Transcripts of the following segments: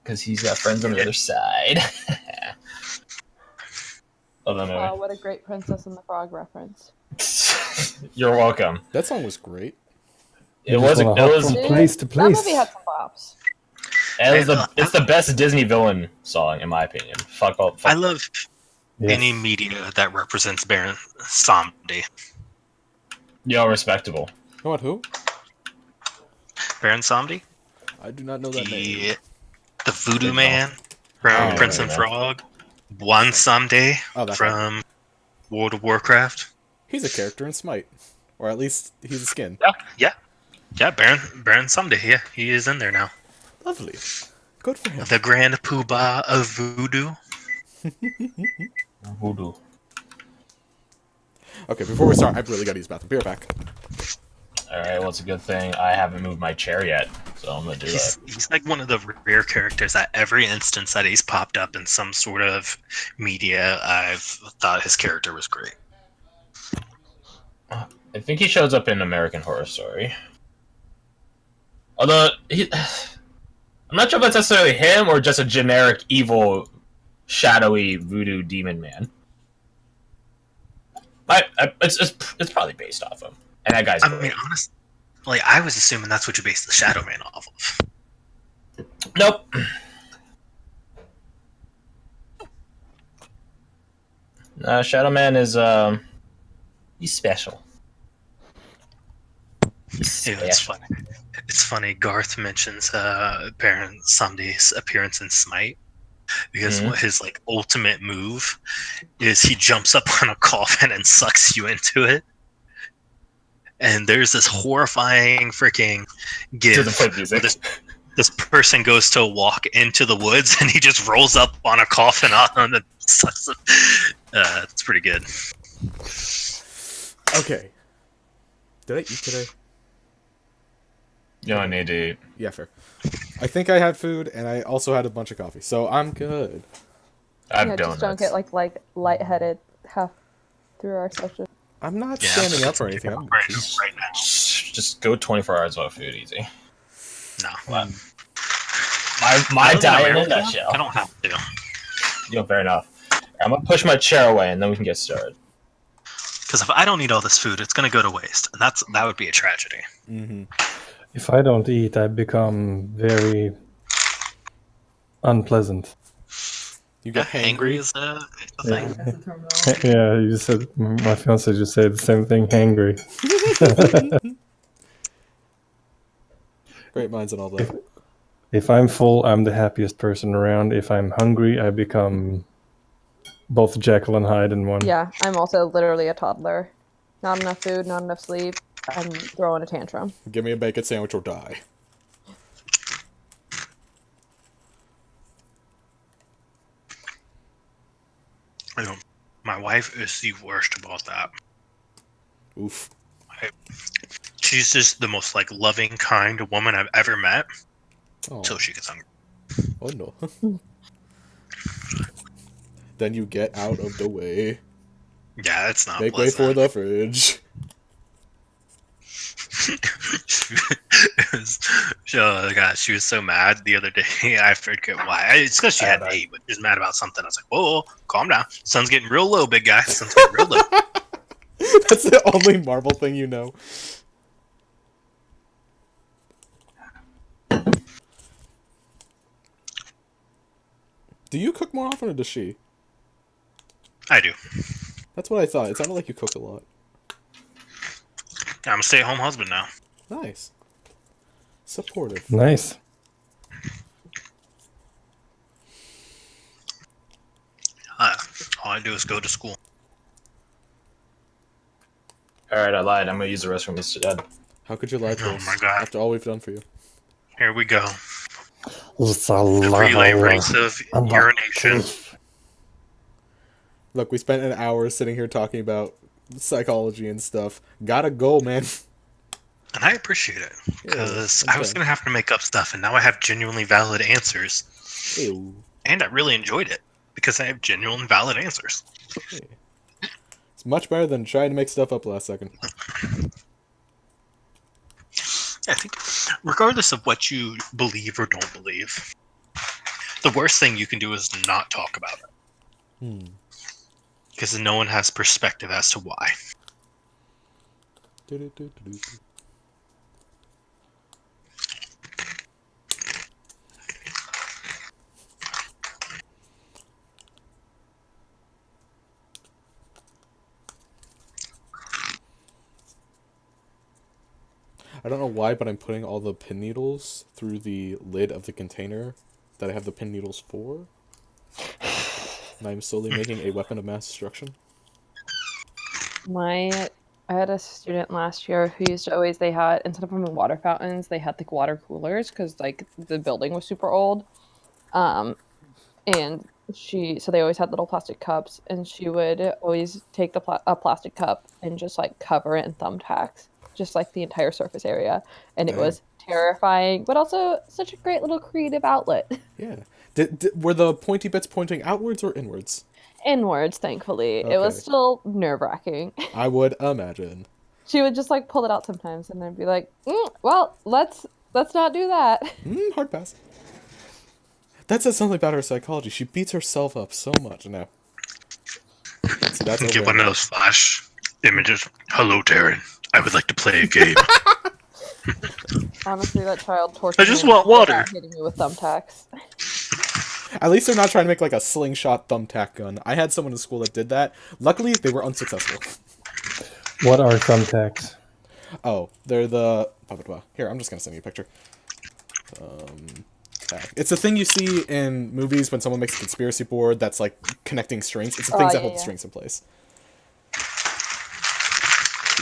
because he's got friends on the other side. Wow, what a great Princess and the Frog reference. You're welcome. That song was great. It was from place to place. That movie had some bops. It's the best Disney villain song, in my opinion. I love any media that represents Baron Samedi. Yo, respectable. What, who? Baron Samedi? I do not know that name. The Voodoo Man from Prince and Frog. One Someday from World of Warcraft. He's a character in Smite. Or at least he's a skin. Yeah, Baron Someday. Yeah, he is in there now. Lovely. Good for him. The Grand Poobah of Voodoo. Voodoo. Okay, before we start, I've really got to use the bathroom. Be right back. Alright, well, it's a good thing I haven't moved my chair yet, so I'm gonna do that. He's like one of the rare characters that every instance that he's popped up in some sort of media, I've thought his character was great. I think he shows up in American Horror Story. Although, I'm not sure if that's necessarily him or just a generic evil, shadowy voodoo demon man. It's probably based off him. And that guy's great. I mean, honestly, like, I was assuming that's what you based the Shadow Man off of. Nope. Shadow Man is, he's special. It's funny. It's funny. Garth mentions Baron Samedi's appearance in Smite because his like ultimate move is he jumps up on a coffin and sucks you into it. And there's this horrifying freaking gif. This person goes to walk into the woods and he just rolls up on a coffin and sucks it. It's pretty good. Okay. Did I eat today? No, I need to eat. Yeah, fair. I think I had food, and I also had a bunch of coffee, so I'm good. I have donuts. Just don't get like lightheaded half through our session. I'm not standing up or anything. I'm right now. Just go 24 hours without food, easy. No. My diet in a nutshell. I don't have to. Fair enough. I'm gonna push my chair away, and then we can get started. Because if I don't eat all this food, it's gonna go to waste, and that would be a tragedy. Mm-hmm. If I don't eat, I become very unpleasant. You get hangry is a thing. Yeah, you said my fiance just said the same thing. Hangry. Great minds and all that. If I'm full, I'm the happiest person around. If I'm hungry, I become both Jekyll and Hyde in one. Yeah, I'm also literally a toddler. Not enough food, not enough sleep. I'm throwing a tantrum. Give me a bacon sandwich or die. My wife is the worst about that. Oof. She's just the most like loving, kind woman I've ever met. Until she gets hungry. Oh no. Then you get out of the way. Yeah, it's not Make pleasant. way for the fridge. Oh gosh, she was so mad the other day. I forget why. It's because she had ate, but she was mad about something. I was like, whoa, calm down. Sun's getting real low, big guy. Sun's getting real low. That's the only Marvel thing you know. Do you cook more often or does she? I do. That's what I thought. It sounded like you cook a lot. I'm a stay-at-home husband now. Nice. Supportive. Nice. All I do is go to school. Alright, I lied. I'm gonna use the restroom instead. How could you lie to us? Oh my god. After all we've done for you. Here we go. It's a The relay race of urination. Look, we spent an hour sitting here talking about psychology and stuff. Gotta go, man. And I appreciate it. Because I was going to have to make up stuff, and now I have genuinely valid answers. Ew. And I really enjoyed it. Because I have genuine valid answers. Hey. It's much better than trying to make stuff up last second. I think, regardless of what you believe or don't believe, the worst thing you can do is not talk about it. Because no one has perspective as to why. I don't know why, but I'm putting all the pin needles through the lid of the container that I have the pin needles for. And I'm slowly making a weapon of mass destruction. I had a student last year who used to always, they had, instead of having water fountains, they had like water coolers because like the building was super old. And so they always had little plastic cups, and she would always take a plastic cup and just like cover it in thumbtacks, just like the entire surface area. And it Dang. was terrifying, but also such a great little creative outlet. Yeah. Were the pointy bits pointing outwards or inwards? Inwards, thankfully. It was Okay. still nerve-wracking. I would imagine. She would just like pull it out sometimes, and then be like, "Well, let's not do that." Hard pass. That says something about her psychology. She beats herself up so much. No. So that's Get over. one of those flash images. Hello, Darren. I would like to play a game. Honestly, that child tortured I just me want water. without hitting me with thumbtacks. At least they're not trying to make like a slingshot thumbtack gun. I had someone in school that did that. Luckily, they were unsuccessful. What are thumbtacks? Oh, they're the... Here, I'm just gonna send you a picture. It's a thing you see in movies when someone makes a conspiracy board that's like connecting strings. It's the things that hold the strings in place.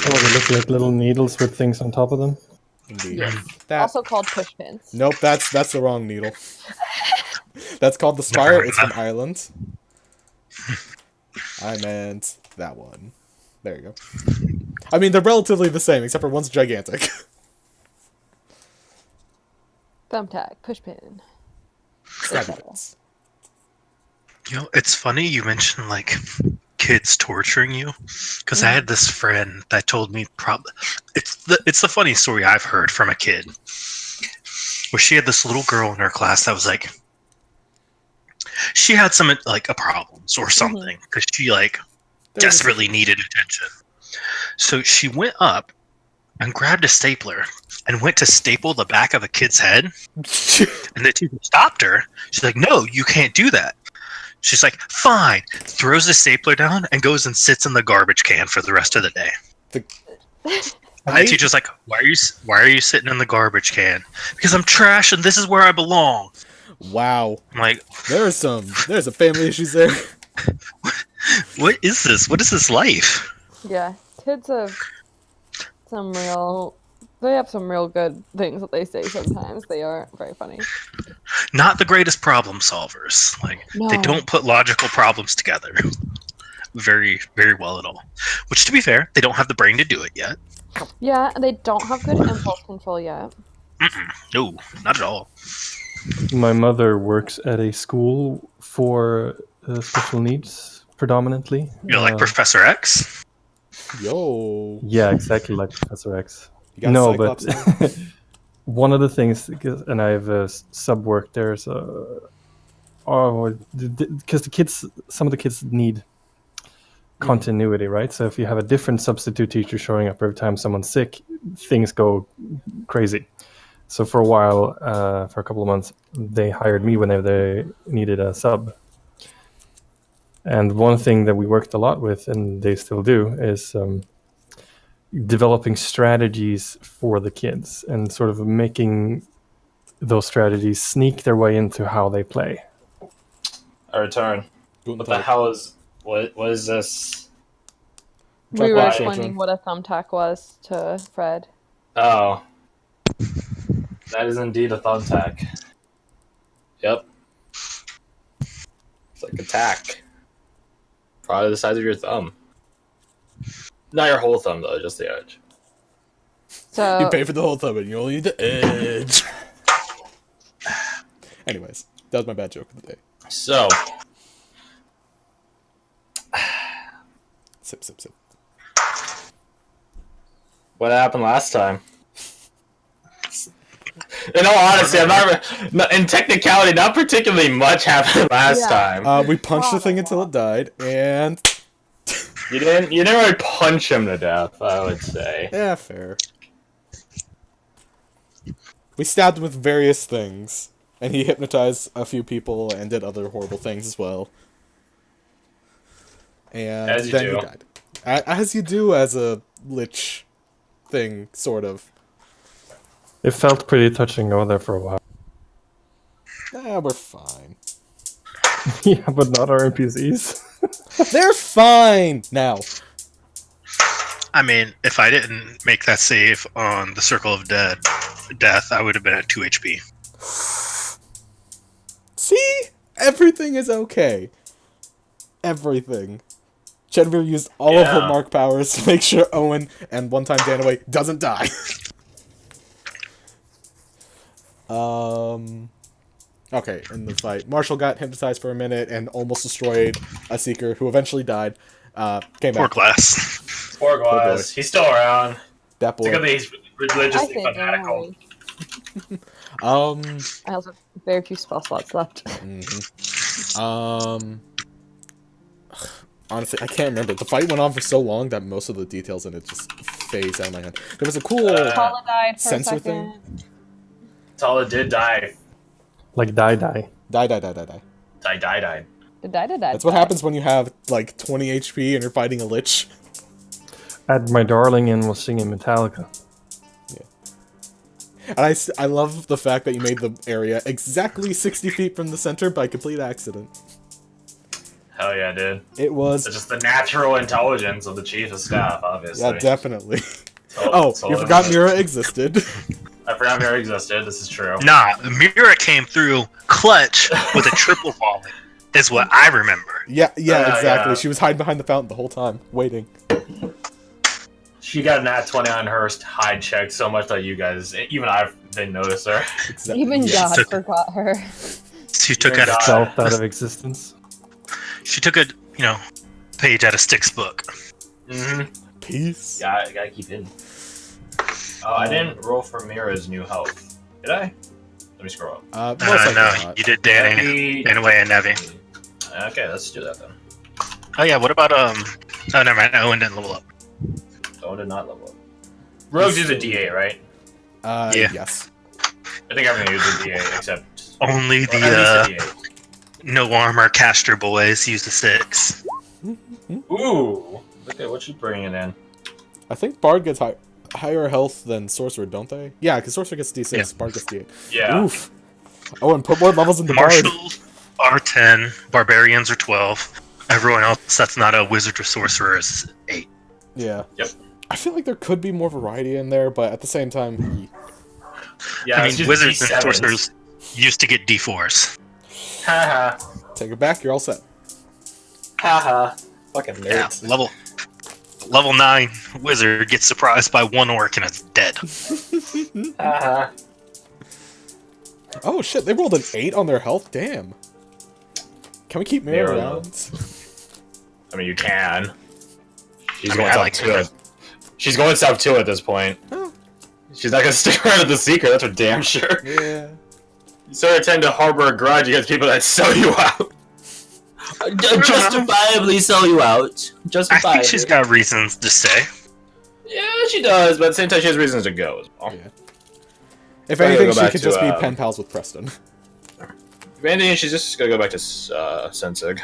Oh, they look like little needles with things on top of them. Indeed. Yeah. That... Also called push pins. Nope, that's the wrong needle. That's called the Spire. It's from Ireland. I meant that one. There you go. I mean, they're relatively the same, except for one's gigantic. Thumbtack, push pin. Stabby bits. You know, it's funny you mentioned like kids torturing you, because I had this friend that told me it's the funny story I've heard from a kid, where she had this little girl in her class that was like, she had some like a problems or something because she like desperately needed attention. So she went up and grabbed a stapler and went to staple the back of a kid's head. And the teacher stopped her. She's like, "No, you can't do that." She's like, "Fine." Throws the stapler down and goes and sits in the garbage can for the rest of the day. And the teacher's like, why are you sitting in the garbage can? Because I'm trash and this is where I belong. Wow. I'm like, there's a family issues there. what is this? What is this life? Yeah, kids have they have some real good things that they say sometimes. They are very funny. Not the greatest problem solvers. Like, they No. don't put logical problems together very, very well at all. Which, to be fair, they don't have the brain to do it yet. Yeah, and they don't have good impulse control yet. No, not at all. My mother works at a school for special needs, predominantly. You're like Professor X? Yo. Yeah, exactly like Professor X. You got No, Cyclops but now? one of the things, and I've sub-worked there, because some of the kids need continuity, right? So if you have a different substitute teacher showing up every time someone's sick, things go crazy. So for a while, for a couple of months, they hired me whenever they needed a sub. And one thing that we worked a lot with, and they still do, is developing strategies for the kids and sort of making those strategies sneak their way into how they play. I return. What the hell is... What is this? We were Why? explaining what a thumbtack was to Fred. Oh. That is indeed a thumbtack. Yep. It's like a tack. Probably the size of your thumb. Not your whole thumb, though, just the edge. So You pay for the whole thumb and you only need the edge. Anyways, that was my bad joke of the day. So, Sip, sip, sip. what happened last time? In all honesty, in technicality, not particularly much happened last time. We punched the thing until it died, and You didn't really punch him to death, I would say. yeah, fair. We stabbed him with various things, and he hypnotized a few people and did other horrible things as well. And As you then do. he died. As you do as a lich thing, sort of. It felt pretty touch and go there for a while. We're fine. Yeah, but not our NPCs. They're fine now. I mean, if I didn't make that save on the Circle of Death, I would have been at 2 HP. See? Everything is okay. Everything. Chenvir used all of her mark powers to make sure Owen and one-time Danaway doesn't die. Okay, in the fight, Marshall got hypnotized for a minute and almost destroyed a Seeker who eventually died. Came Poor back. Glass. Poor Glass. He's still around. That boy. It's because he's I religiously think, don't fanatical. worry. I also have very few spell slots left. Honestly, I can't remember. The fight went on for so long that most of the details in it just phased out of my head. There was a cool Paula died for sensor a second. thing. Tala did die. Like die. Die. Died. That's what happens when you have, like, 20 HP and you're fighting a lich. Add my darling in was singing Metallica. And I love the fact that you made the area exactly 60 feet from the center by complete accident. Hell yeah, dude. It was... It's just the natural intelligence of the chief of staff, obviously. Yeah, definitely. So You forgot Mira existed. I forgot Mira existed. This is true. Nah, Mira came through clutch with a triple volley, is what I remember. Yeah, exactly. Yeah. She was hiding behind the fountain the whole time, waiting. She got a nat 20 on her hide check so much that you guys, even I didn't notice her. Exactly. Even Yes. God forgot her. She took Even out a, God. Felt out of existence. she took a page out of Styx's book. Mm-hmm. Peace. Yeah, I gotta keep in. Oh, I didn't roll for Mira's new health. Did I? Let me scroll up. Most likely No, not. you did Danny, Danaway, and Nevi. Okay, let's do that then. Oh yeah, what about Oh, never mind. Owen didn't level up. Oh, did not level up. Rogues use a D8, right? Yeah. Yes. I think everything uses a D8 except Only well, at least the no armor caster boys use the 6. a D8. Ooh, look at what she's bringing in. I think Bard gets higher health than Sorcerer, don't they? Yeah, because Sorcerer gets D6, Yeah. Bard gets D8. Yeah. Oof. Oh, and put more levels into Bard. Marshals are 10, barbarians are 12. Everyone else that's not a wizard or sorcerer is 8. Yeah. Yep. I feel like there could be more variety in there, but at the same time, Yeah, I it's mean, just wizards D7s. and sorcerers used to get D4s. Haha. take it back, you're all set. Haha. Fucking Yeah, nerds. level 9 wizard gets surprised by one orc and it's dead. Haha. Oh shit, they rolled an 8 on their health? Damn. Can we keep Mira Mira, around? I mean, you can. She's I mean, going I sub like 2. Mira. She's going sub 2 at this point. She's not gonna stick around at the Seeker, that's for damn sure. Yeah. You sort of tend to harbor a grudge against people that sell you out. Justifiably sell you out. I Justifiably. think she's got reasons to stay. Yeah, she does, but at the same time, she has reasons to go as well. Yeah. If I'm gonna anything, go she back could to, just be pen pals with Preston. If anything, she's just gonna go back to Sensig.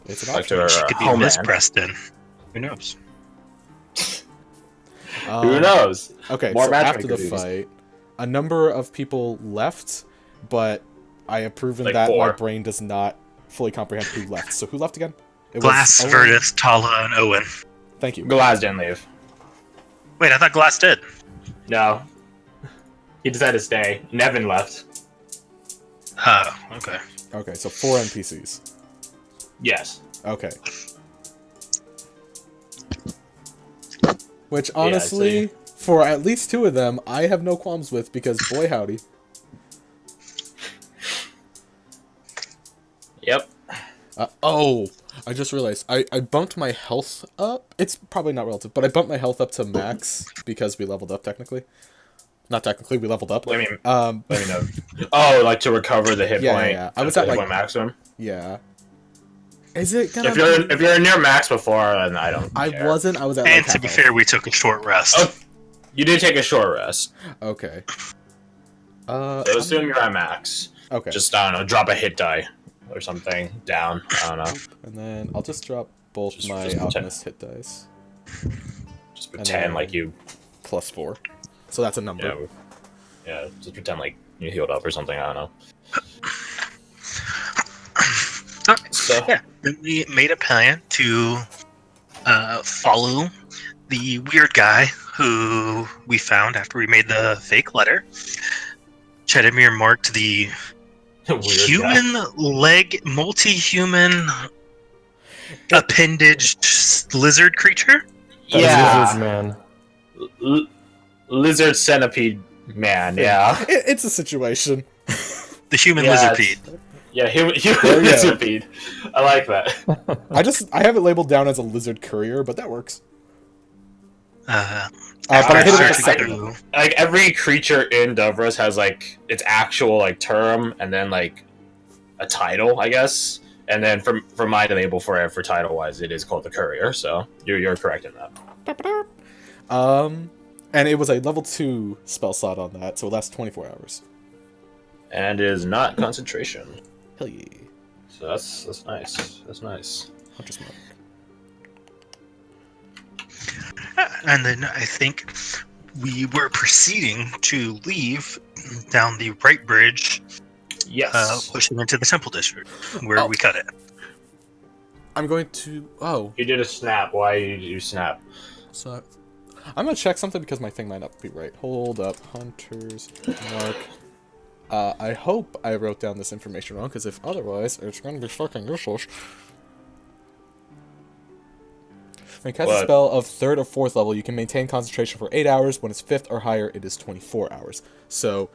It's an Back to option. her She could be homeland. Miss Preston. Who knows? Who knows? Okay, More so after matchmaker the duties. fight, a number of people left, but I have proven Like that 4. my brain does not fully comprehend who left. So who left again? It Glass, Owen. Virtus, Tala, and Owen. Thank you. Glass didn't leave. Wait, I thought Glass did. No. He decided to stay. Nevin left. Oh, okay. Okay, so 4 NPCs. Yes. Okay. Which I honestly, for at least 2 of them, I have no qualms with because boy howdy. Yep. Oh, I just realized I bumped my health up. It's probably not relative, but I bumped my health up to max because we leveled up technically. Not technically, we leveled up. What do you mean? Let me know. Oh, like to recover the hit point. Yeah. I was the at hit like point maximum. Yeah. Is it gonna? If you're near max before, then I don't. I care. wasn't. I was at. And like, to half be health. fair, we took a short rest. Oh, you did take a short rest. Okay. So assume you're at max. Okay. Just I don't know, drop a hit die or something down. I don't know. And then I'll just drop both Just my pretend. alchemist hit dice. Just pretend then- like you. +4. So that's a number. Yeah. Just pretend like you healed up or something. I don't know. So Yeah, then we made a plan to follow the weird guy who we found after we made the fake letter. Chedemir marked the weird guy. human leg, multi-human appendage lizard creature. That Yeah. lizard man. Lizard centipede man. Yeah. It's a situation. The human Yeah, lizardpede. Yeah. Human There you go. lizardpede. I like that. I have it labeled down as a lizard courier, but that works. Uh, But I hit it with a searching second. through- Like every creature in Dovros has like its actual like term and then like a title, I guess. And then for my label for title wise, it is called the courier. So you're correct in that. And it was a level 2 spell slot on that, so it lasts 24 hours. And it is not concentration. Hell yeah. So that's nice. That's nice. Hunter's Mark. And then I think we were proceeding to leave down the right bridge, Yes. pushing into the temple district, where Oh. we cut it. I'm going to... Oh. You did a snap. Why did you snap? So... I'm gonna check something because my thing might not be right. Hold up. Hunter's Mark. I hope I wrote down this information wrong, because if otherwise, it's gonna be fucking useless. When you cast a What? spell of 3rd or 4th level, you can maintain concentration for 8 hours. When it's 5th or higher, it is 24 hours. So,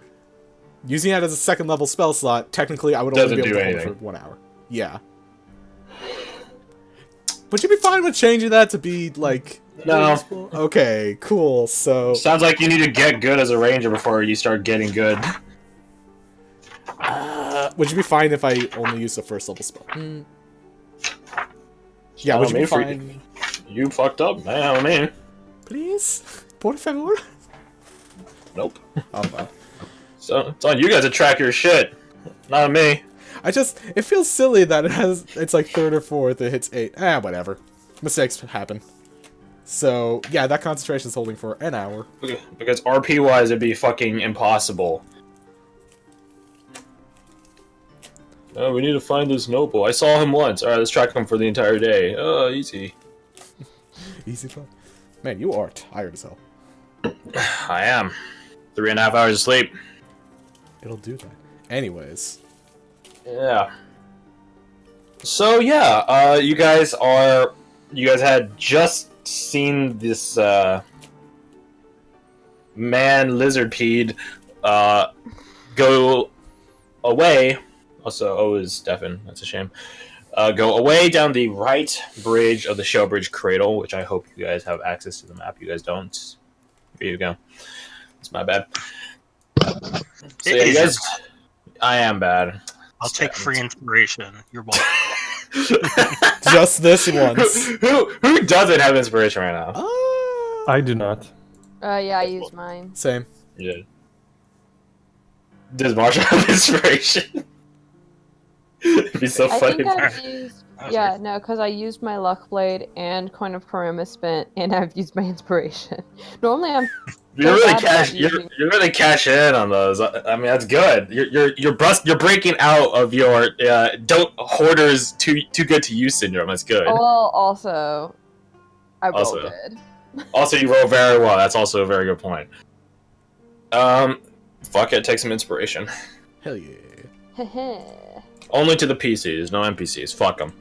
using that as a 2nd level spell slot, technically I would only Doesn't be able do to hold it anything. for 1 hour. Yeah. Would you be fine with changing that to be, like... No. Okay, cool, so... Sounds like you need to get good as a ranger before you start getting good. Would you be fine if I only use the 1st level spell? Yeah, would you be me for- fine? You fucked up, man. I mean, Please? Por favor? nope. Oh, well. So it's on you guys to track your shit, not on me. It feels silly that it's like 3rd or 4th, it hits 8. Whatever. Mistakes happen. So, yeah, that concentration is holding for an hour. Because RP wise, it'd be fucking impossible. Oh, we need to find this noble. I saw him once. Alright, let's track him for the entire day. Oh, easy. Easy fun. Man, you are tired as hell. I am. 3.5 hours of sleep. It'll do that. Anyways. Yeah. So yeah, you guys had just seen this man lizardpede go away. Also, O is deafened. That's a shame. Go away down the right bridge of the Shellbridge Cradle, which I hope you guys have access to the map. You guys don't. Here you go. It's my bad. So It yeah, is you your guys. I am bad. I'll take free inspiration. You're welcome. Just this once. who doesn't have inspiration right now? I do not. Yeah, I used mine. Same. Yeah. Does Marshall have inspiration? It'd be so I funny. think if- I've used... That was Yeah, weird. no, because I used my luck blade and coin of Karima spent, and I've used my inspiration. Normally, I'm You're so really bad cash. about You're, using- you're really cashing in on those. I mean, that's good. You're breaking out of your don't hoarders too good to use syndrome. That's good. well. Also, I rolled Also. good. Also, you roll very well. That's also a very good point. Fuck it. Take some inspiration. Hell yeah. Only to the PCs, no NPCs. Fuck them.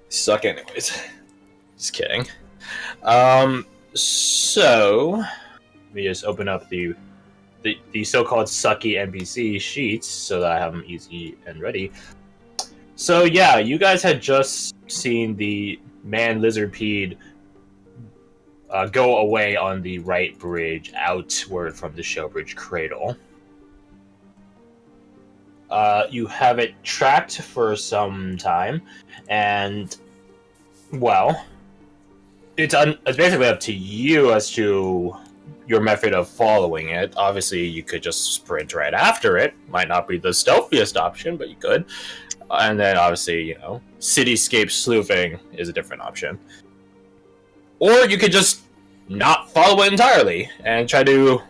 Suck anyways. Just kidding. So let me just open up the so-called sucky NPC sheets so that I have them easy and ready. So yeah, you guys had just seen the man lizardpede go away on the right bridge outward from the Showbridge Cradle. You have it tracked for some time, and, well, it's basically up to you as to your method of following it. Obviously, you could just sprint right after it. Might not be the stealthiest option, but you could. And then, obviously, cityscape sleuthing is a different option. Or you could just not follow it entirely and try to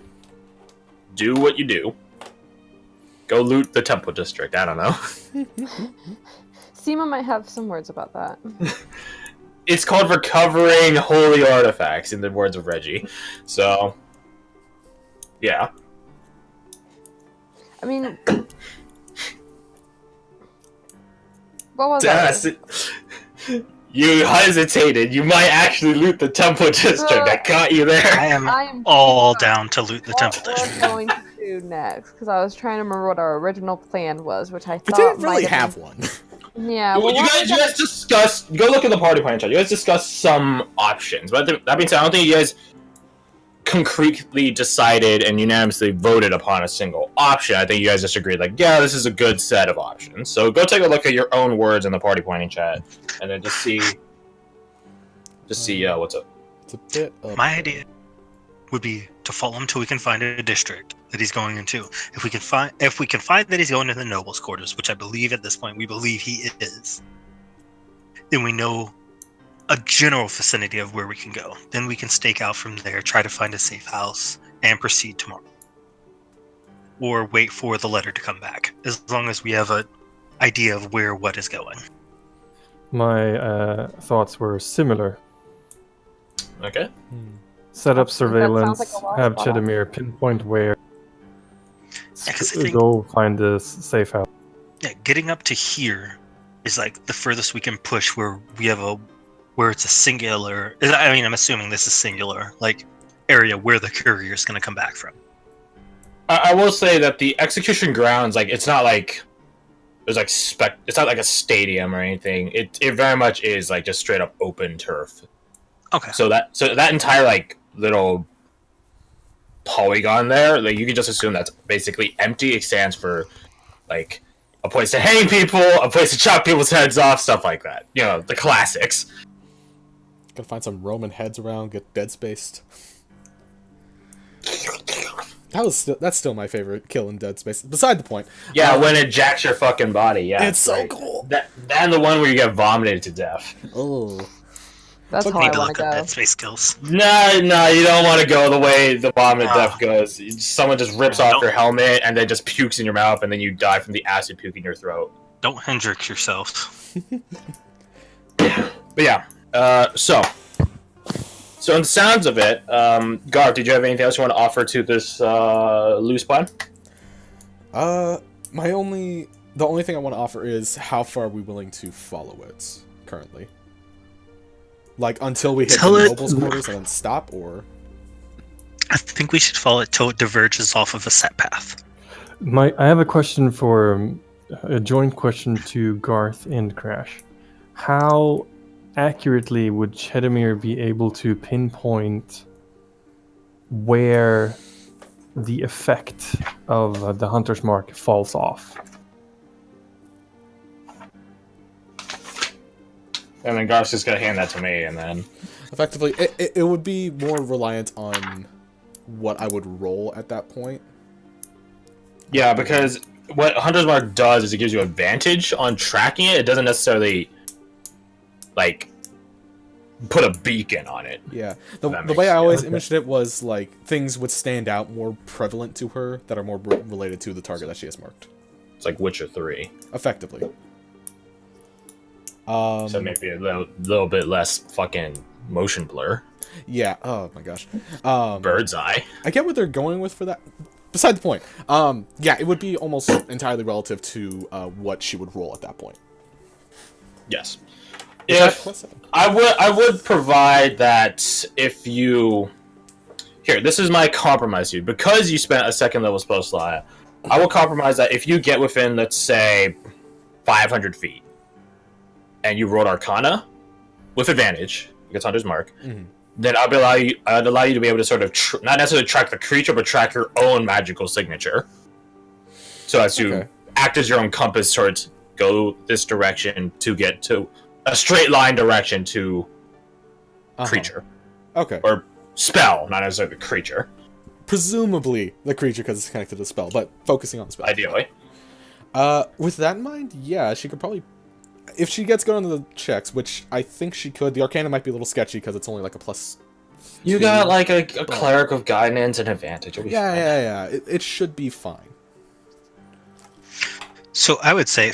do what you do. Go loot the Temple District. I don't know. Seema might have some words about that. It's called recovering holy artifacts, in the words of Reggie. So, yeah. I mean, what was that? You hesitated. You might actually loot the Temple District. I caught you there. I am all down to loot the Temple District. What we're going to do next, because I was trying to remember what our original plan was, which I thought We didn't really might have one. Yeah, Well, you guys discussed. Go look at the party plan chat. You guys discussed some options, but that being said, I don't think you guys concretely decided and unanimously voted upon a single option. I think you guys just agreed, like, yeah, this is a good set of options. So go take a look at your own words in the party planning chat, and then just see what's up. It's a bit of... My idea would be to follow him till we can find a district that he's going into. If we can find that he's going to the nobles' quarters, which I believe at this point we believe he is, then we know a general vicinity of where we can go. Then we can stake out from there, try to find a safe house, and proceed tomorrow. Or wait for the letter to come back, as long as we have an idea of where what is going. My thoughts were similar. Okay. Set up That sounds surveillance, like a lot have of fun. Chedemir pinpoint where. 'cause I think- Go find the safe house. Yeah, getting up to here is like the furthest we can push where we have where it's a singular. I mean, I'm assuming this is singular, like area where the courier is going to come back from. I will say that the execution grounds, like, it's not like there's like it's not like a stadium or anything. It very much is like just straight up open turf. Okay. So that entire like little polygon there, like, you can just assume that's basically empty. It stands for like a place to hang people, a place to chop people's heads off, stuff like that. The classics. Gotta find some Roman heads around, get dead spaced. That's still my favorite kill in Dead Space. Beside the point. Yeah, when it jacks your fucking body. Yeah, It's so right. cool. That and the one where you get vomited to death. Oh. That's how I Need to want look to up go. Dead Space kills. No, you don't want to go the way the vomit death goes. Someone just rips off Don't- your helmet and then just pukes in your mouth, and then you die from the acid puke in your throat. Don't Hendrix yourself. But yeah, so in the sounds of it, Garth, did you have anything else you want to offer to this loose plan? The only thing I want to offer is how far are we willing to follow it currently? Like, until we hit Tell the it- nobles' quarters and then stop, or? I think we should follow it till it diverges off of a set path. I have a question a joint question to Garth and Crash. How accurately would Chedemir be able to pinpoint where the effect of the Hunter's Mark falls off? And then Garth's just gonna hand that to me, and then Effectively, it would be more reliant on what I would roll at that point. yeah, because what Hunter's Mark does is it gives you advantage on tracking it. It doesn't necessarily like put a beacon on it. Yeah. That The makes way I always sense. imagined it was, like, things would stand out more prevalent to her that are more related to the target that she has marked. It's like Witcher 3, Effectively. so maybe a little bit less fucking motion blur. Yeah. Oh my gosh. Bird's eye. I get what they're going with for that. Beside the point. Yeah, it would be almost entirely relative to what she would roll at that point. Yes. Is that If plus I would provide that if you here, this is my compromise to you. Because you spent a second level spell slot, I will compromise that if you get within, let's say, 500 feet, and you rolled Arcana with advantage, because Hunter's Mark, then I'd allow you to be able to sort of not necessarily track the creature, but track your own magical signature, so as to act as your own compass towards go this direction to get to a straight line direction to creature. Okay. Or spell, not necessarily the creature. Presumably the creature because it's connected to the spell, but focusing on the spell. Ideally. With that in mind, yeah, she could probably, if she gets going on the checks, which I think she could. The Arcana might be a little sketchy because it's only like a plus. You got like a cleric of guidance and advantage. Yeah. It should be fine. So I would say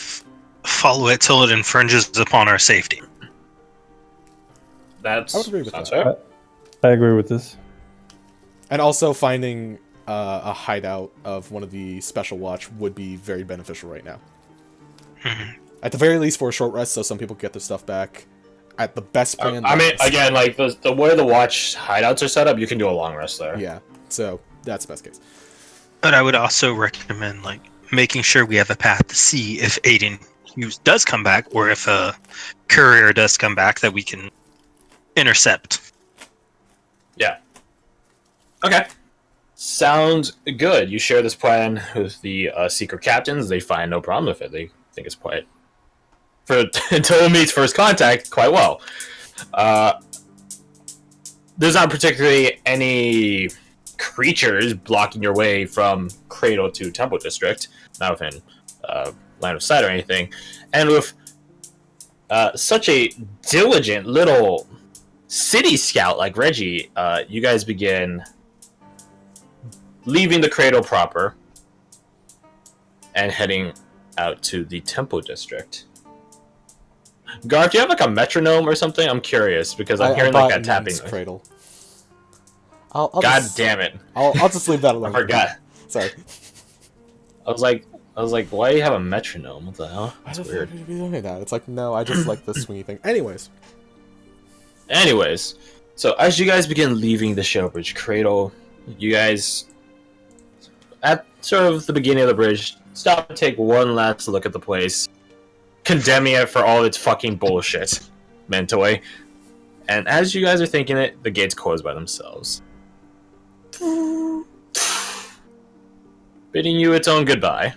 follow it till it infringes upon our safety. I would agree with that. I agree with this. And also finding a hideout of one of the special watch would be very beneficial right now. At the very least for a short rest, so some people can get their stuff back. At the best plan. I mean, again, like the way the watch hideouts are set up, you can do a long rest there. Yeah, so that's the best case. But I would also recommend like making sure we have a path to see if Aiden Hughes does come back, or if a courier does come back that we can intercept. Yeah. Okay. Sounds good. You share this plan with the secret captains. They find no problem with it. They think it's quite, until it meets first contact, quite well. There's not particularly any creatures blocking your way from Cradle to Temple District, not within line of sight or anything. And with such a diligent little city scout like Reggie, you guys begin leaving the Cradle proper and heading out to the Temple District. Garth, do you have like a metronome or something? I'm curious because I'm hearing like that tapping. Cradle. God damn it! I'll just leave that alone. I forgot. Sorry. I was like, why do you have a metronome? What the hell? That's weird. Why would you be doing that? It's like, no, I just like the swingy thing. Anyways, so as you guys begin leaving the Shellbridge Cradle, you guys, at sort of the beginning of the bridge, stop and take one last look at the place, condemning it for all its fucking bullshit, mentally. And as you guys are thinking it, the gates close by themselves, bidding you its own goodbye,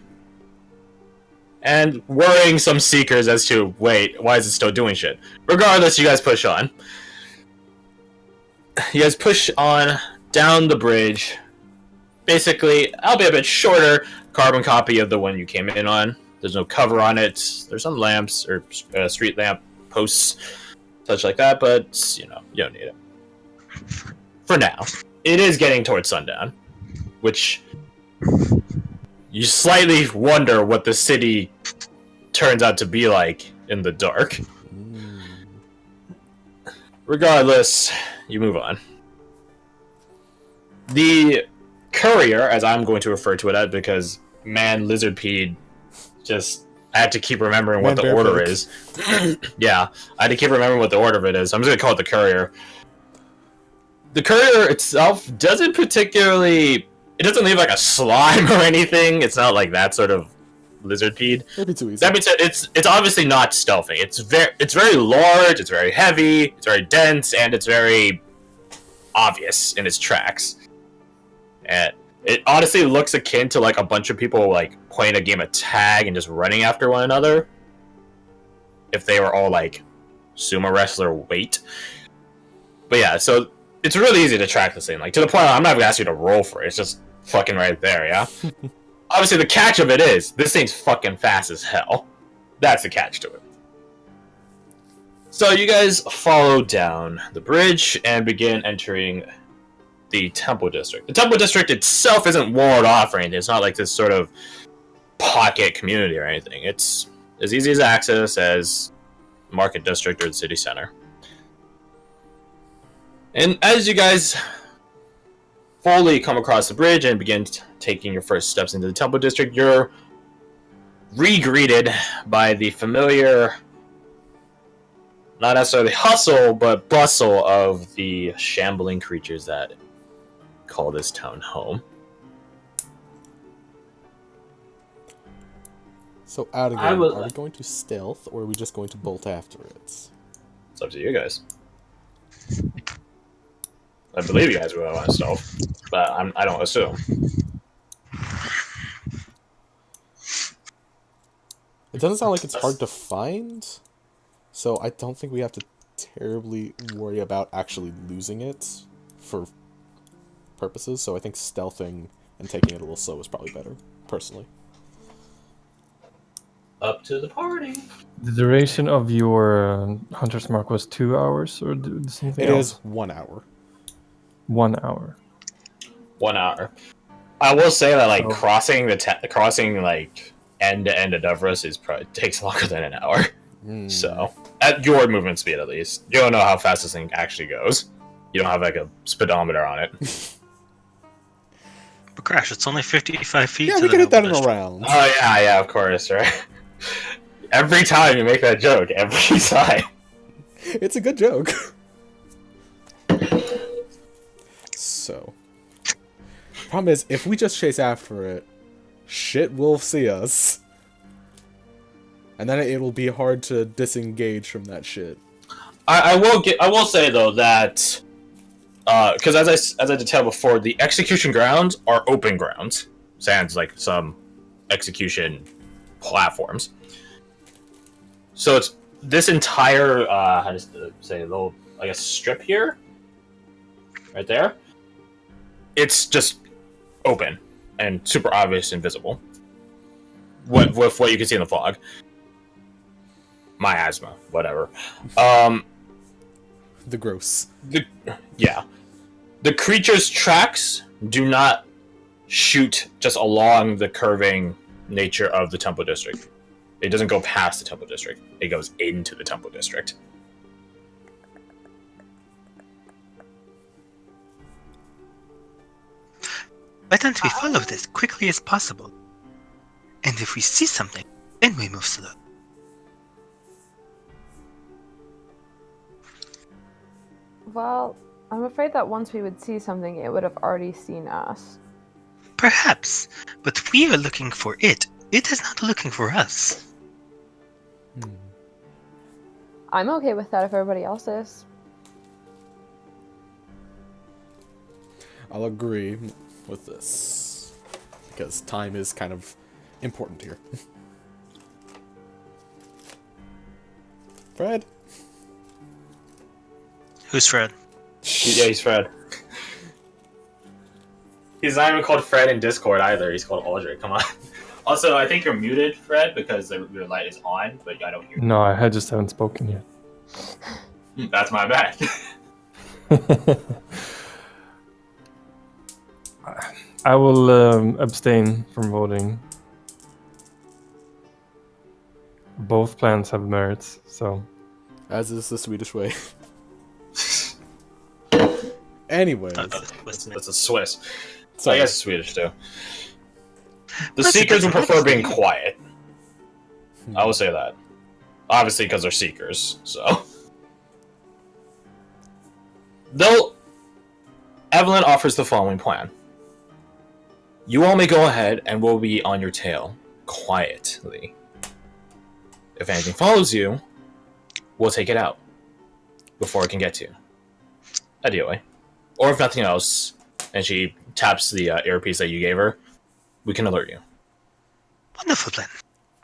and worrying some seekers as to, wait, why is it still doing shit? Regardless, you guys push on. You guys push on down the bridge. Basically, I'll be a bit shorter carbon copy of the one you came in on. There's no cover on it. There's some lamps or street lamp posts, such like that, but you know, you don't need it. For now. It is getting towards sundown, which you slightly wonder what the city turns out to be like in the dark. Regardless, you move on. The courier, as I'm going to refer to it as, because man, Lizardpede, just I have to keep remembering what the order is. Yeah, I had to keep remembering what the order of it is. I'm just gonna call it the courier. The courier itself doesn't particularly. It doesn't leave like a slime or anything. It's not like that sort of Lizardpede. Maybe too easy. That being said, it's obviously not stealthing. It's very large. It's very heavy. It's very dense, and it's very obvious in its tracks. And it honestly looks akin to like a bunch of people like playing a game of tag and just running after one another. If they were all like sumo wrestler weight. But yeah, so it's really easy to track this thing. Like to the point where I'm not gonna ask you to roll for it. It's just fucking right there, yeah? Obviously the catch of it is this thing's fucking fast as hell. That's the catch to it. So you guys follow down the bridge and begin entering the Temple District. The Temple District itself isn't walled off or anything. It's not like this sort of pocket community or anything. It's as easy as access as Market District or the city center. And as you guys fully come across the bridge and begin taking your first steps into the Temple District, you're re-greeted by the familiar, not necessarily hustle, but bustle of the shambling creatures that call this town home. So, out again, are we going to stealth, or are we just going to bolt after it? It's up to you guys. I believe you guys will want stealth, but I don't assume. It doesn't sound like it's hard to find, so I don't think we have to terribly worry about actually losing it for purposes. So I think stealthing and taking it a little slow is probably better, personally. Up to the party. The duration of your hunter's mark was 2 hours, or something It else? is 1 hour. 1 hour. 1 hour. I will say that like Oh. crossing like end to end of Dovros is probably takes longer than an hour. So at your movement speed, at least, you don't know how fast this thing actually goes. You don't have like a speedometer on it. But Crash, it's only 55 feet. Yeah, to we the can hit that Noble in a District. round. Oh yeah, of course, right? Every time you make that joke, every time. It's a good joke. So, problem is, if we just chase after it, shit will see us. And then it will be hard to disengage from that shit. I will say though that because as I detailed before, the execution grounds are open grounds, sans like some execution platforms. So it's this entire how to say little I guess strip here, right there. It's just open and super obvious and visible. With what you can see in the fog. My asthma, whatever. The gross. The creature's tracks do not shoot just along the curving nature of the Temple District. It doesn't go past the Temple District. It goes into the Temple District. Why don't we follow it as quickly as possible? And if we see something, then we move slow. Well, I'm afraid that once we would see something, it would have already seen us. Perhaps, but we are looking for it. It is not looking for us. I'm okay with that if everybody else is. I'll agree with this. Because time is kind of important here. Fred? Who's Fred? Yeah, he's Fred. He's not even called Fred in Discord either. He's called Aldrich. Come on. Also, I think you're muted, Fred, because your light is on, but I don't hear you. No, I just haven't spoken yet. That's my bad. I will abstain from voting. Both plans have merits, so... As is the Swedish way. Anyways. That's a Swiss. So Sorry. I guess Swedish too. The That's Seekers would that's prefer being weird. quiet. I will say that. Obviously, because they're Seekers, so. Though, Evelyn offers the following plan. You all may go ahead and we'll be on your tail, quietly. If anything follows you, we'll take it out before it can get to you. Ideally. Or if nothing else, and she taps the earpiece that you gave her, we can alert you. Wonderful plan.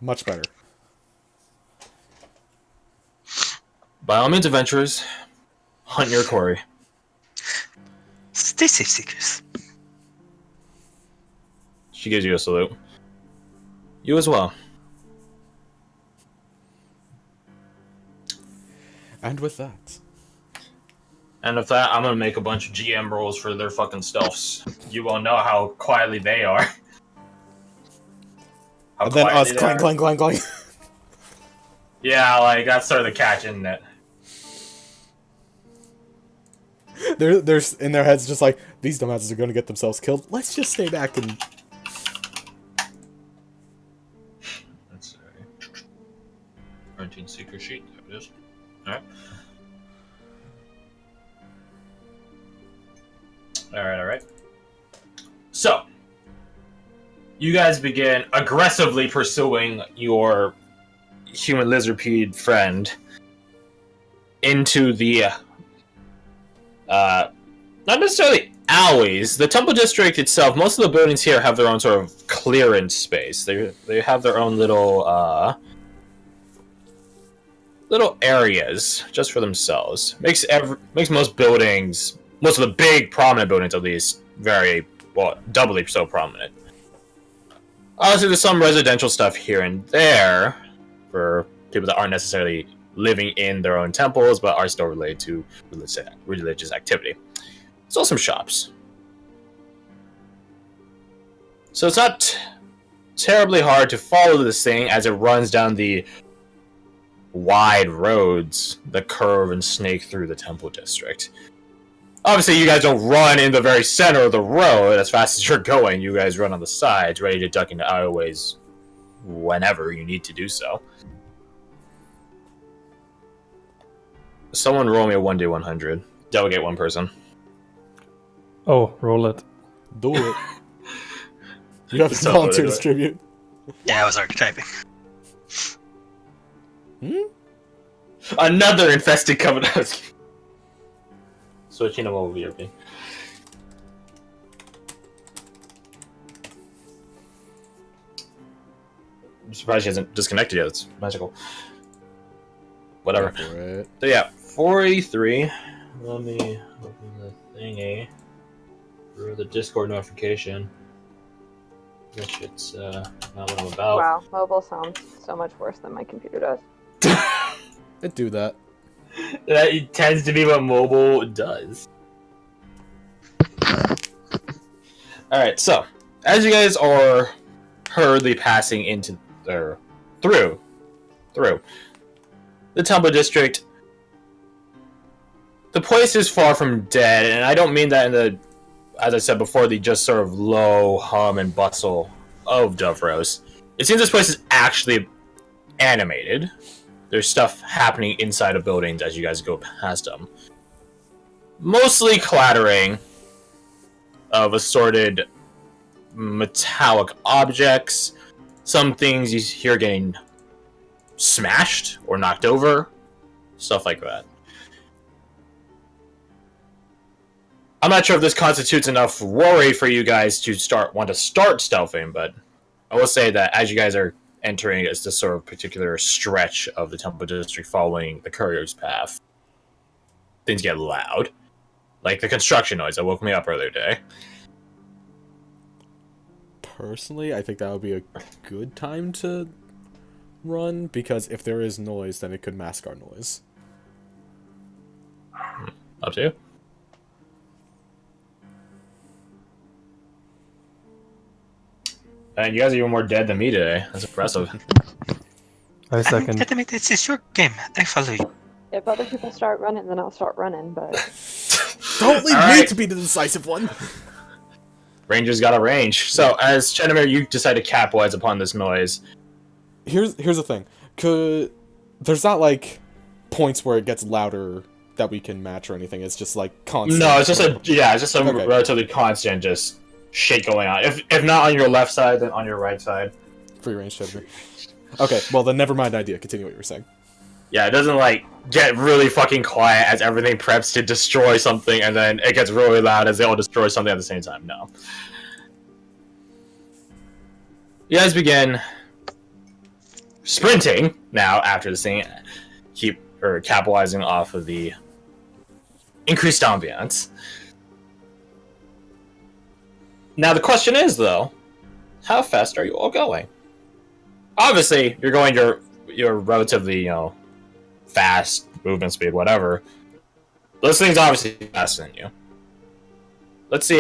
Much better. By all means, adventurers, hunt your quarry. Stay safe, Seekers. She gives you a salute. You as well. And with that. And with that, I'm gonna make a bunch of GM rolls for their fucking stealths. You won't know how quietly they are. How And then us quietly they clang, are. clang, clang, clang. Yeah, like that's sort of the catch, isn't it? There's in their heads just like, these dumbasses are going to get themselves killed. Let's just stay back and... Let's see. Quarantine seeker sheet. There it is. Alright. Alright. So, you guys begin aggressively pursuing your human lizardpede friend into the not not necessarily alleys. The Temple District itself, most of the buildings here have their own sort of clearance space. They have their own little areas just for themselves. Makes most buildings, most of the big prominent buildings at least, very doubly so prominent. Obviously, there's some residential stuff here and there for people that aren't necessarily living in their own temples, but are still related to religious activity. Still some shops. So it's not terribly hard to follow this thing as it runs down the wide roads that curve and snake through the temple district. Obviously, you guys don't run in the very center of the road as fast as you're going. You guys run on the sides, ready to duck into alleyways whenever you need to do so. Someone roll me a 1d100. Delegate one person. Oh, roll it. Do it. You have to volunteer to distribute. Yeah, I was archetyping. Another infested covenant. Switching them over here. I'm surprised she hasn't disconnected yet. It's magical. Whatever. So yeah, 43. Let me open the thingy for the Discord notification. Which it's not what I'm about. Wow, mobile sounds so much worse than my computer does. It do that. That tends to be what mobile does. Alright, so as you guys are hurriedly passing into through the Temple District, the place is far from dead, and I don't mean that in the, as I said before, the just sort of low hum and bustle of Dovros. It seems this place is actually animated. There's stuff happening inside of buildings as you guys go past them. Mostly clattering of assorted metallic objects. Some things you hear getting smashed or knocked over. Stuff like that. I'm not sure if this constitutes enough worry for you guys to want to start stealthing, but I will say that as you guys are entering this sort of particular stretch of the Temple District following the courier's path, things get loud. Like the construction noise that woke me up earlier today. Personally, I think that would be a good time to run, because if there is noise, then it could mask our noise. Up to you. And you guys are even more dead than me today. That's impressive. I second. This is your game. I follow you. If other people start running, then I'll start running, but... Don't leave me to be the decisive one! Ranger's got a range. So, as Chenemir, you decide to capitalize upon this noise. Here's the thing. There's not, like, points where it gets louder that we can match or anything. It's just, like, constant. No, it's just a relatively constant just shake going on. If not on your left side, then on your right side. Free range, Chenemir. Okay, well then never mind idea. Continue what you were saying. Yeah, it doesn't, like, get really fucking quiet as everything preps to destroy something, and then it gets really loud as they all destroy something at the same time. No. You guys begin sprinting now after this thing, capitalizing off of the increased ambiance. Now the question is, though, how fast are you all going? Obviously, you're going your relatively, fast movement speed, whatever. Those things obviously faster than you. Let's see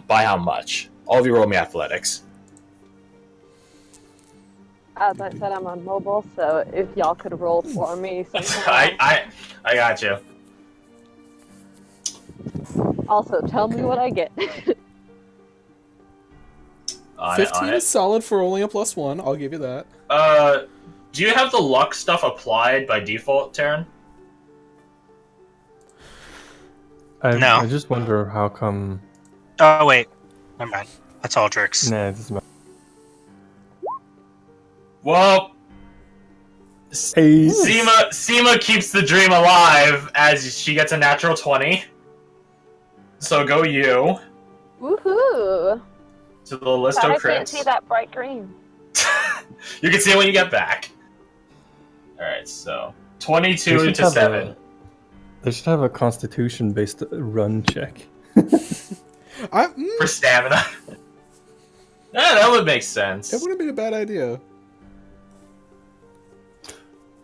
by how much. All of you roll me athletics. As I said, I'm on mobile, so if y'all could roll for me somehow. I got you. Also, tell me what I get. 15 is solid for only a +1. I'll give you that. Do you have the luck stuff applied by default, Taryn? No. I just wonder how come... Oh, wait. Never mind. That's Aldrich. Nah, it doesn't matter. Well, Hey. Seema keeps the dream alive as she gets a natural 20. So go you Woohoo! to the list But of I can't crits. see that bright green. You can see it when you get back. Alright, so 22 to 7. They should have a constitution-based run check. For stamina. Yeah, that would make sense. It wouldn't be a bad idea.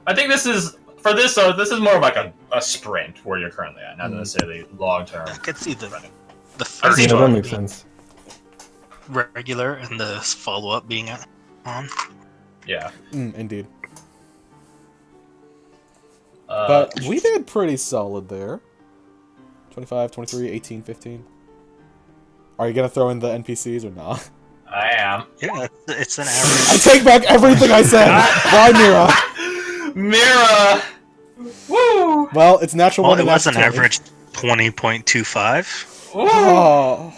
I think this is for this. So this is more of like a sprint where you're currently at, not necessarily long term. I could see the I first see Yeah, that one makes sense. regular and the follow up being on. Yeah, Indeed. uh, But we did pretty solid there. 25, 23, 18, 15. Are you gonna throw in the NPCs or not? I am. Yeah, it's an I average. take back everything I said! Bye, Mira! Mira. Woo. Well, it's natural Well, one it and was an natural 20. average 20.25. Woo. Oh,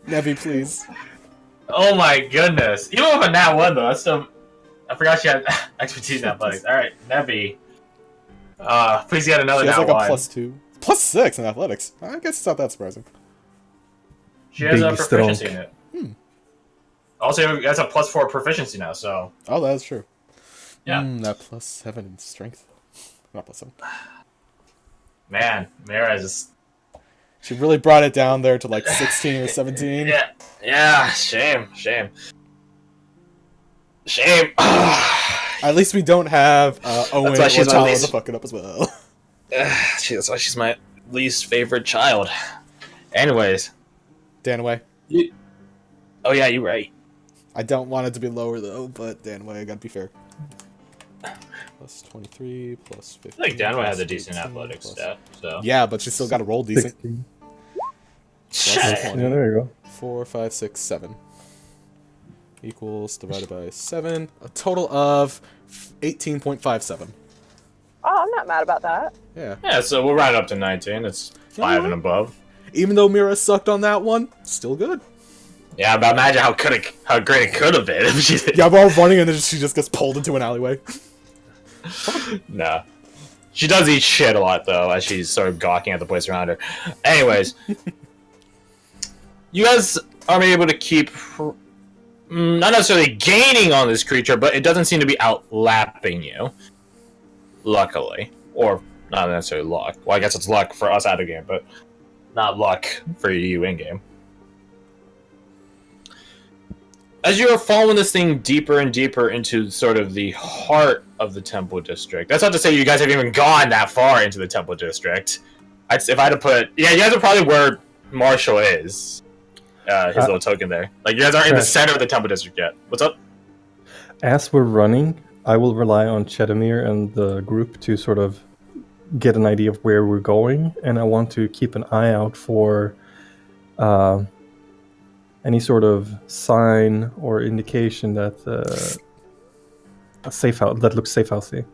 Nevi, please. Oh my goodness! Even with a nat one though, that's still. I forgot she had expertise in athletics. All right, Nevi. Please get another She has nat like one. a +2. +6 in athletics. I guess it's not that surprising. She has a Big proficiency stroke. in it. Also, that's a +4 proficiency now. So Oh, that's true. yeah, That +7 in strength. Not +7. man, Mira is just. She really brought it down there to like 16 or 17. Yeah. Shame. At least we don't have Owen why or she's my Chala least- to fuck it up as well. That's why she's my least favorite child. Anyways. Danaway. Oh yeah, you're right. I don't want it to be lower though, but Danaway, I gotta be fair. +23, +15. I think Danway has a +18, decent athletics plus- stat. So Yeah, but she still gotta roll decent. 16. Shit. Yeah, there you go. 4, 5, 6, 7. Equals divided by 7. A total of 18.57. Oh, I'm not mad about that. Yeah. Yeah, so we'll round up to 19. It's 5 and above. Even though Mira sucked on that one, still good. Yeah, but imagine how great it could have been if she did. Yeah, we're all running and then she just gets pulled into an alleyway. No. She does eat shit a lot, though, as she's sort of gawking at the place around her. Anyways. You guys are able to keep... not necessarily gaining on this creature, but it doesn't seem to be outlapping you. Luckily. Or not necessarily luck. Well, I guess it's luck for us out of game, but not luck for you in-game. As you are following this thing deeper and deeper into sort of the heart of the Temple District. That's not to say you guys have even gone that far into the Temple District. If I had to put... Yeah, you guys are probably where Marshall is. His little token there. Like, you guys aren't in the center of the Temple District yet. What's up? As we're running, I will rely on Chetamir and the group to sort of get an idea of where we're going, and I want to keep an eye out for any sort of sign or indication that a safe house that looks safe housey.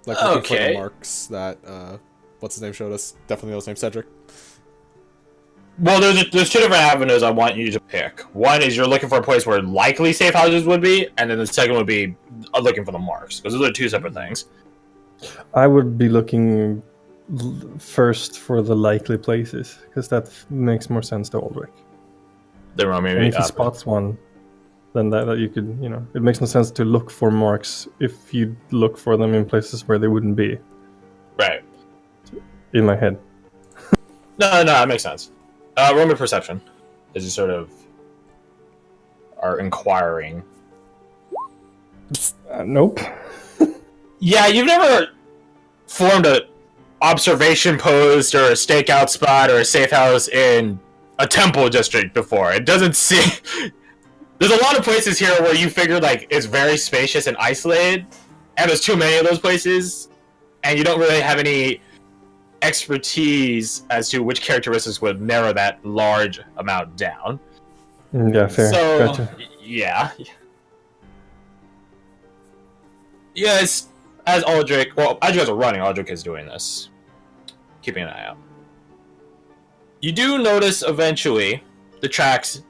Like looking for Okay. the marks that what's his name showed us. Definitely knows name Cedric. Well, there's two different avenues I want you to pick. One is you're looking for a place where likely safe houses would be, and then the second would be looking for the marks, because those are two separate things. I would be looking first for the likely places, because that makes more sense to Aldrich. Then we'll And maybe if he spots one, then that you could, it makes no sense to look for marks if you look for them in places where they wouldn't be. right. In my head. No, that makes sense. Roll me perception, as you sort of are inquiring. Nope. Yeah, you've never formed a observation post or a stakeout spot or a safe house in a temple district before. It doesn't seem... There's a lot of places here where you figure, like, it's very spacious and isolated, and there's too many of those places, and you don't really have any expertise as to which characteristics would narrow that large amount down. Yeah, fair. So, Gotcha. yeah. Yes, as Aldrich, well, as you guys are running, Aldrich is doing this. Keeping an eye out. You do notice eventually the tracks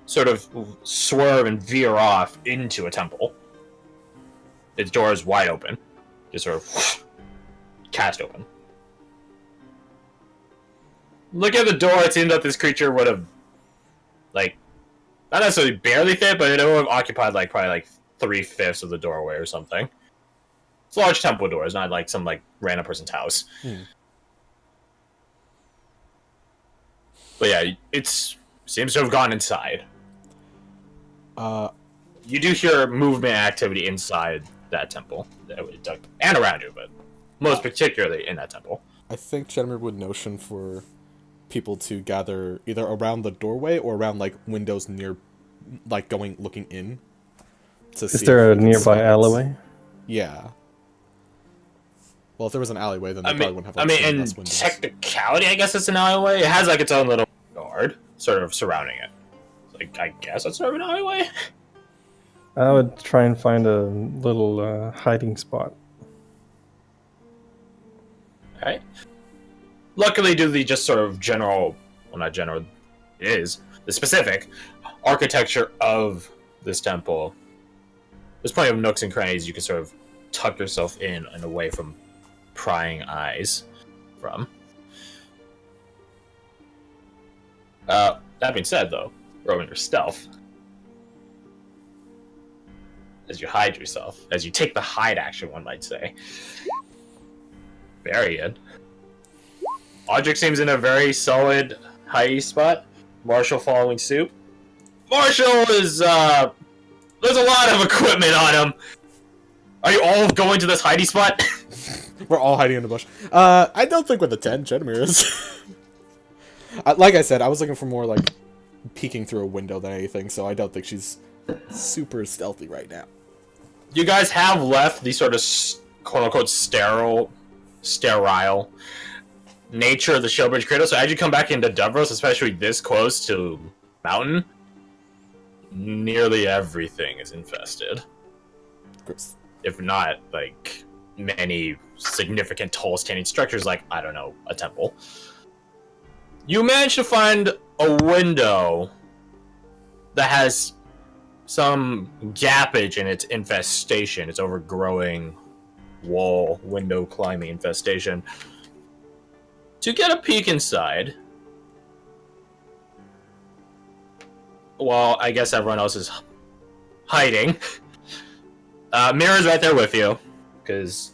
sort of swerve and veer off into a temple. Its door is wide open. Just sort of cast open. looking at the door, it seems that this creature would have, like, not necessarily barely fit, but it would have occupied like probably like 3/5 of the doorway or something. It's a large temple door. It's not like some like random person's house. But yeah, seems to have gone inside. You do hear movement activity inside that temple, and around you, but most particularly in that temple. I think Cheddar would notion for people to gather either around the doorway or around like windows near, like looking in. Is there a nearby alleyway? Yeah. Well, if there was an alleyway, then they probably wouldn't have. I mean, in technicality, I guess it's an alleyway. It has like its own little guard, sort of surrounding it. Like, I guess it's sort of an alleyway. I would try and find a little hiding spot. Alright. Luckily, due to the just sort of general, well, not general, is the specific architecture of this temple, there's plenty of nooks and crannies you can sort of tuck yourself in and away from prying eyes from. That being said, though, roll your stealth. As you hide yourself. As you take the hide action, one might say. Very good. Audric seems in a very solid hidey spot. Marshall following suit. Marshall is, there's a lot of equipment on him. Are you all going to this hidey spot? We're all hiding in the bush. I don't think with the 10, Jedemir is. Like I said, I was looking for more, like, peeking through a window than anything, so I don't think she's super stealthy right now. You guys have left the sort of quote-unquote sterile nature of the Shellbridge Cradle, so as you come back into Davros, especially this close to Mountain, nearly everything is infested. Gross. If not, like, many significant tall standing structures like, I don't know, a temple. You managed to find a window that has some gappage in its infestation, its overgrowing wall, window climbing infestation. To get a peek inside, while I guess everyone else is hiding, Mira's right there with you, because,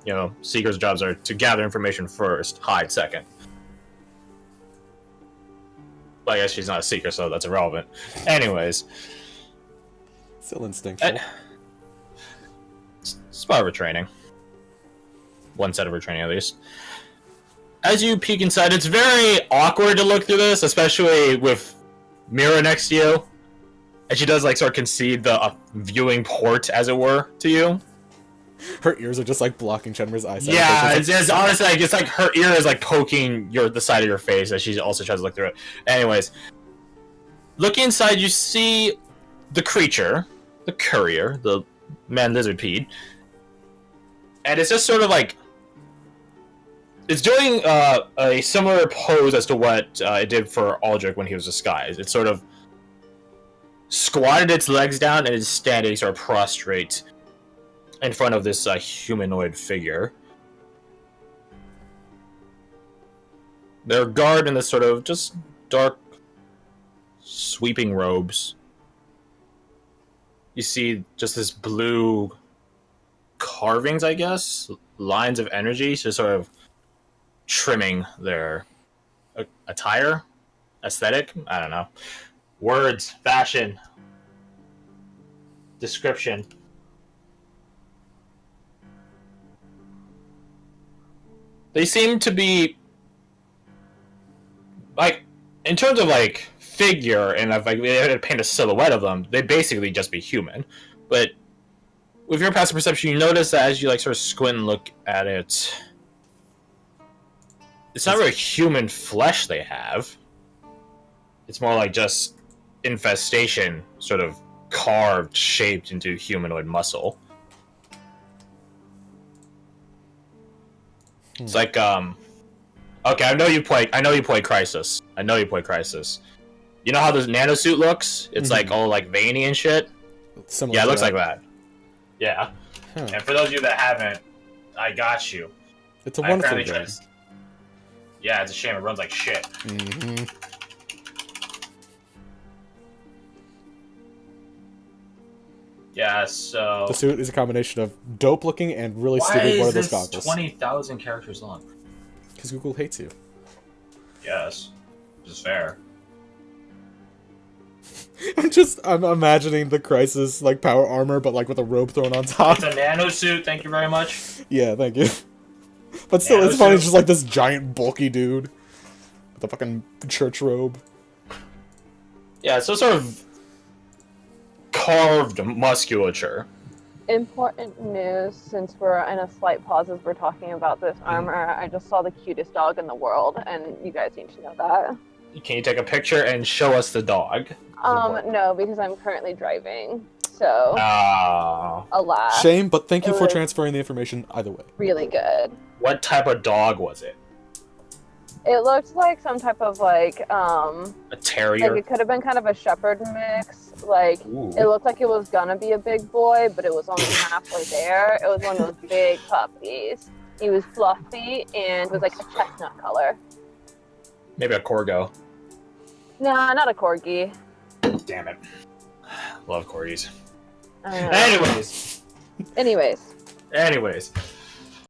you know, Seeker's jobs are to gather information first, hide second. Well, I guess she's not a Seeker, so that's irrelevant. Anyways. Still instinctual. It's part of her training. One set of her training, at least. As you peek inside, it's very awkward to look through this, especially with Mira next to you. And she does, like, sort of concede the viewing port, as it were, to you. Her ears are just, like, blocking Chedemir's eyesight. Yeah, it's honestly, like, it's like her ear is, like, poking the side of your face as she also tries to look through it. Anyways. Looking inside, you see the creature, the courier, the man-lizard-pede. And it's just sort of, like, it's doing a similar pose as to what it did for Aldrich when he was disguised. It's sort of squatted its legs down and is standing sort of prostrate in front of this humanoid figure. They're garbed in this sort of just dark, sweeping robes. You see just this blue carvings, I guess? Lines of energy, so sort of trimming their attire, aesthetic. I don't know. Words, fashion, description. They seem to be, like, in terms of, like, figure, and if like, they had to paint a silhouette of them, they'd basically just be human. But with your passive perception, you notice that as you, like, sort of squint and look at it, it's not really human flesh they have. It's more like just infestation, sort of carved, shaped into humanoid muscle. It's like, okay, I know you play Crysis. You know how this nanosuit looks? It's like all like veiny and shit. Similar yeah, it to looks that. like that. Yeah. Huh. And for those of you that haven't, I got you. It's a I wonderful apparently game. tried Yeah, it's a shame. It runs like shit. Mm-hmm. Yeah, so... The suit is a combination of dope looking and really Why stupid one is of those this goggles. 20,000 characters long? Because Google hates you. Yes. Which is fair. I'm imagining the Crisis like power armor, but like with a robe thrown on top. It's a nano suit, thank you very much. Yeah, thank you. But still, it's Nano funny, suit. it's just like this giant bulky dude with a fucking church robe. Yeah, it's some sort of carved musculature. Important news, since we're in a slight pause as we're talking about this armor. I just saw the cutest dog in the world, and you guys need to know that. Can you take a picture and show us the dog? No, because I'm currently driving, so alas. Shame, but thank you It for was- transferring the information either way. Really good. What type of dog was it? It looked like some type of like A terrier? it could have been kind of a shepherd mix. Like Ooh. it looked like it was gonna be a big boy, but it was only halfway there. It was one of those big puppies. He was fluffy and was like a chestnut color. Maybe a corgo. Nah, not a corgi. Damn it. Love corgis. I don't know. Anyways. Anyways. Anyways.